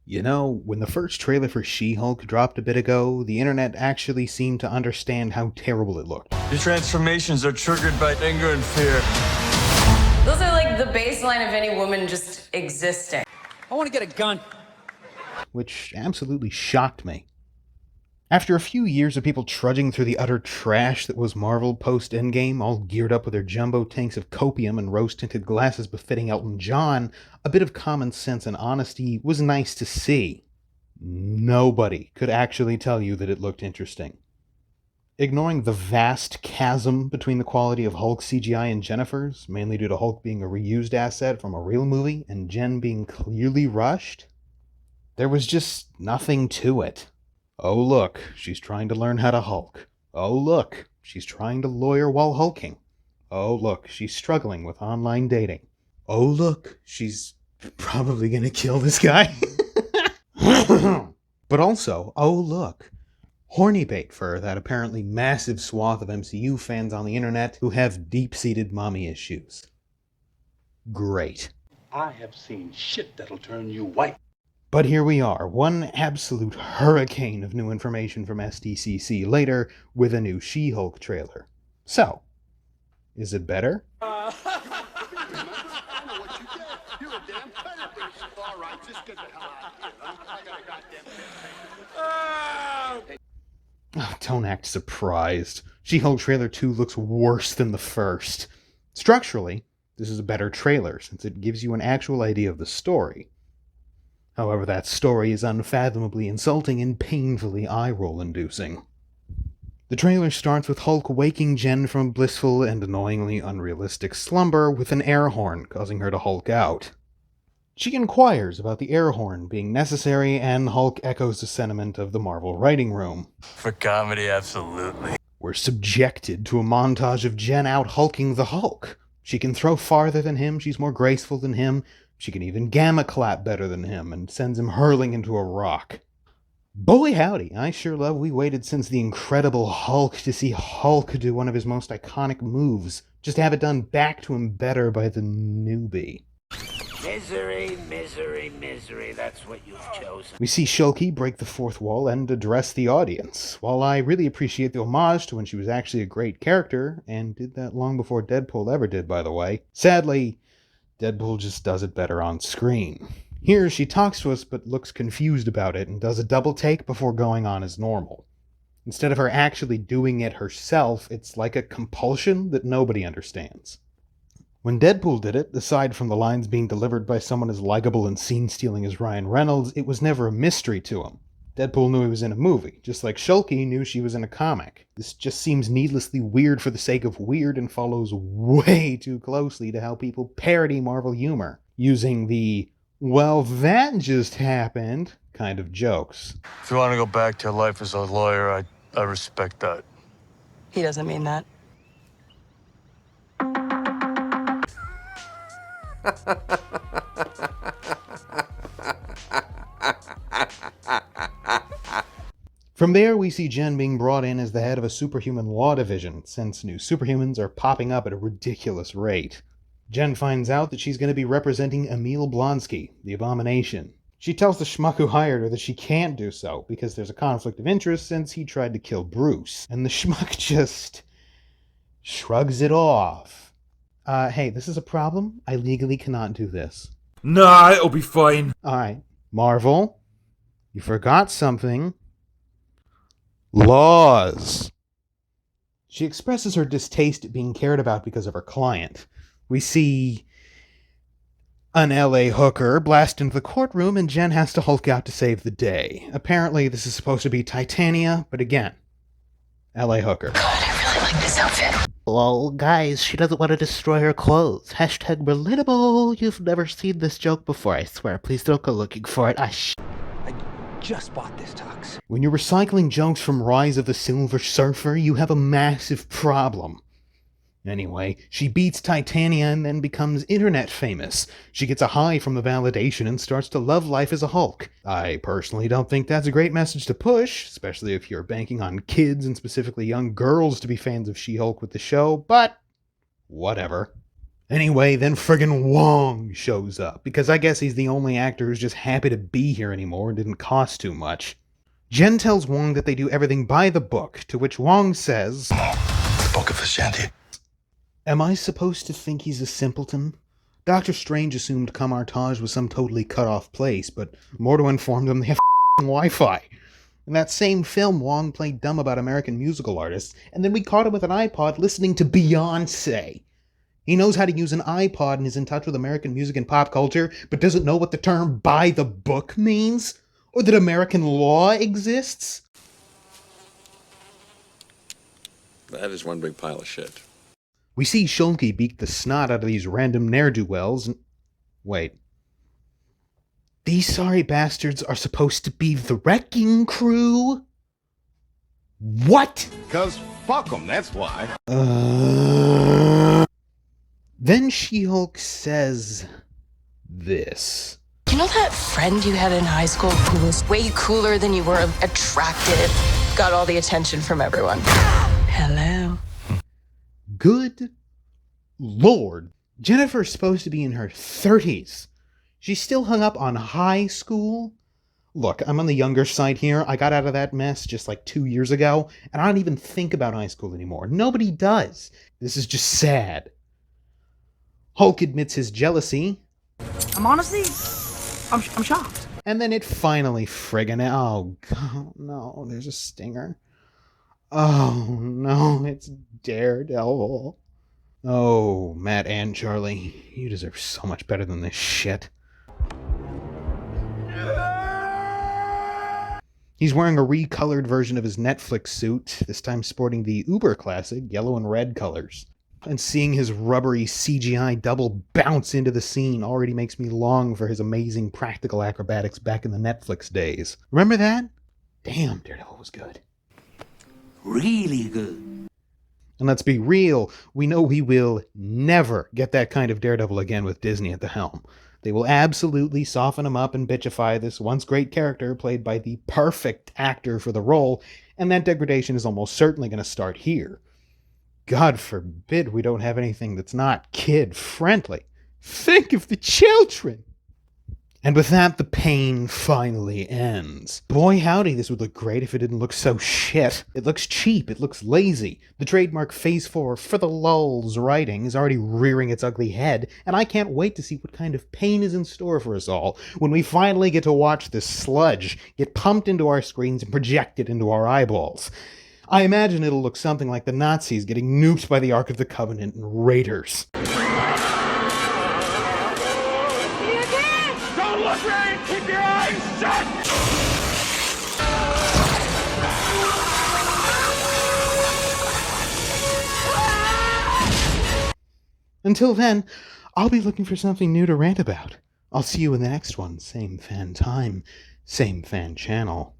You know, when the first trailer for She-Hulk dropped a bit ago, the internet actually seemed to understand how terrible it looked. Your transformations are triggered by anger and fear. Those are like the baseline of any woman just existing. I want to get a gun. Which absolutely shocked me. After a few years of people trudging through the utter trash that was Marvel post-Endgame, all geared up with their jumbo tanks of copium and rose-tinted glasses befitting Elton John, a bit of common sense and honesty was nice to see. Nobody could actually tell you that it looked interesting. Ignoring the vast chasm between the quality of Hulk CGI and Jennifer's, mainly due to Hulk being a reused asset from a real movie and Jen being clearly rushed, there was just nothing to it. Oh look, she's trying to learn how to Hulk. Oh look, she's trying to lawyer while hulking. Oh look, she's struggling with online dating. Oh look, she's probably gonna kill this guy. But also, oh look, horny bait for that apparently massive swath of MCU fans on the internet who have deep-seated mommy issues. Great. I have seen shit that'll turn you white. But here we are, one absolute hurricane of new information from SDCC later with a new She-Hulk trailer. So, is it better? I know what you did. You're a damn predator. All right, just get the hell out of here. I got a goddamn Oh, don't act surprised. She-Hulk trailer 2 looks worse than the first. Structurally, this is a better trailer since it gives you an actual idea of the story. However, that story is unfathomably insulting and painfully eye-roll inducing. The trailer starts with Hulk waking Jen from blissful and annoyingly unrealistic slumber with an air horn, causing her to Hulk out. She inquires about the air horn being necessary, and Hulk echoes the sentiment of the Marvel writing room. For comedy, absolutely. We're subjected to a montage of Jen out-hulking the Hulk. She can throw farther than him, she's more graceful than him, she can even gamma clap better than him, and sends him hurling into a rock. Boy howdy, I sure love we waited since the Incredible Hulk to see Hulk do one of his most iconic moves, just to have it done back to him better by the newbie. Misery, misery, misery, that's what you've chosen. We see Shulky break the fourth wall and address the audience. While I really appreciate the homage to when she was actually a great character, and did that long before Deadpool ever did, by the way, sadly, Deadpool just does it better on screen. Here, she talks to us but looks confused about it and does a double take before going on as normal. Instead of her actually doing it herself, it's like a compulsion that nobody understands. When Deadpool did it, aside from the lines being delivered by someone as likable and scene-stealing as Ryan Reynolds, it was never a mystery to him. Deadpool knew he was in a movie, just like Shulky knew she was in a comic. This just seems needlessly weird for the sake of weird and follows way too closely to how people parody Marvel humor, using the, well, that just happened kind of jokes. If you want to go back to your life as a lawyer, I respect that. He doesn't mean that. From there, we see Jen being brought in as the head of a superhuman law division, since new superhumans are popping up at a ridiculous rate. Jen finds out that she's going to be representing Emil Blonsky, the Abomination. She tells the schmuck who hired her that she can't do so, because there's a conflict of interest since he tried to kill Bruce. And the schmuck just shrugs it off. Hey, this is a problem. I legally cannot do this. Nah, it'll be fine. Alright, Marvel, you forgot something. Laws. She expresses her distaste at being cared about because of her client. We see an LA hooker blast into the courtroom and Jen has to Hulk out to save the day. Apparently this is supposed to be Titania, but again, LA hooker. God, I really like this outfit. Well, guys, she doesn't want to destroy her clothes. Hashtag relatable. You've never seen this joke before, I swear. Please don't go looking for it. I just bought this tux. When you're recycling jokes from Rise of the Silver Surfer, you have a massive problem. Anyway, she beats Titania and then becomes internet famous. She gets a high from the validation and starts to love life as a Hulk. I personally don't think that's a great message to push, especially if you're banking on kids and specifically young girls to be fans of She-Hulk with the show, but whatever. Anyway, then friggin' Wong shows up, because I guess he's the only actor who's just happy to be here anymore and didn't cost too much. Jen tells Wong that they do everything by the book, to which Wong says, The Book of Ashanti. Am I supposed to think he's a simpleton? Doctor Strange assumed Kamartaj was some totally cut-off place, but Mordo informed him they have Wi-Fi. In that same film, Wong played dumb about American musical artists, and then we caught him with an iPod listening to Beyoncé. He knows how to use an iPod and is in touch with American music and pop culture, but doesn't know what the term by the book means? Or that American law exists? That is one big pile of shit. We see Shulky beat the snot out of these random ne'er-do-wells and... Wait. These sorry bastards are supposed to be the wrecking crew? What? 'Cause fuck them, that's why. Then She-Hulk says this. You know that friend you had in high school who was way cooler than you were attractive? Got all the attention from everyone. Hello. Good Lord. Jennifer's supposed to be in her 30s. She's still hung up on high school? Look, I'm on the younger side here. I got out of that mess just like 2 years ago, and I don't even think about high school anymore. Nobody does. This is just sad. Hulk admits his jealousy. I'm shocked. And then it finally oh god, no, there's a stinger. Oh no, it's Daredevil. Oh, Matt and Charlie, you deserve so much better than this shit. He's wearing a recolored version of his Netflix suit, this time sporting the Uber classic yellow and red colors. And seeing his rubbery CGI double bounce into the scene already makes me long for his amazing practical acrobatics back in the Netflix days. Remember that? Damn, Daredevil was good. Really good. And let's be real, we know we will never get that kind of Daredevil again with Disney at the helm. They will absolutely soften him up and bitchify this once great character played by the perfect actor for the role, and that degradation is almost certainly going to start here. God forbid we don't have anything that's not kid-friendly. Think of the children! And with that, the pain finally ends. Boy howdy, this would look great if it didn't look so shit. It looks cheap, it looks lazy. The trademark Phase 4 for the lulz writing is already rearing its ugly head, and I can't wait to see what kind of pain is in store for us all when we finally get to watch this sludge get pumped into our screens and projected into our eyeballs. I imagine it'll look something like the Nazis getting nuked by the Ark of the Covenant and Raiders. Don't look right! Keep your eyes shut! Until then, I'll be looking for something new to rant about. I'll see you in the next one. Same fan time, same fan channel.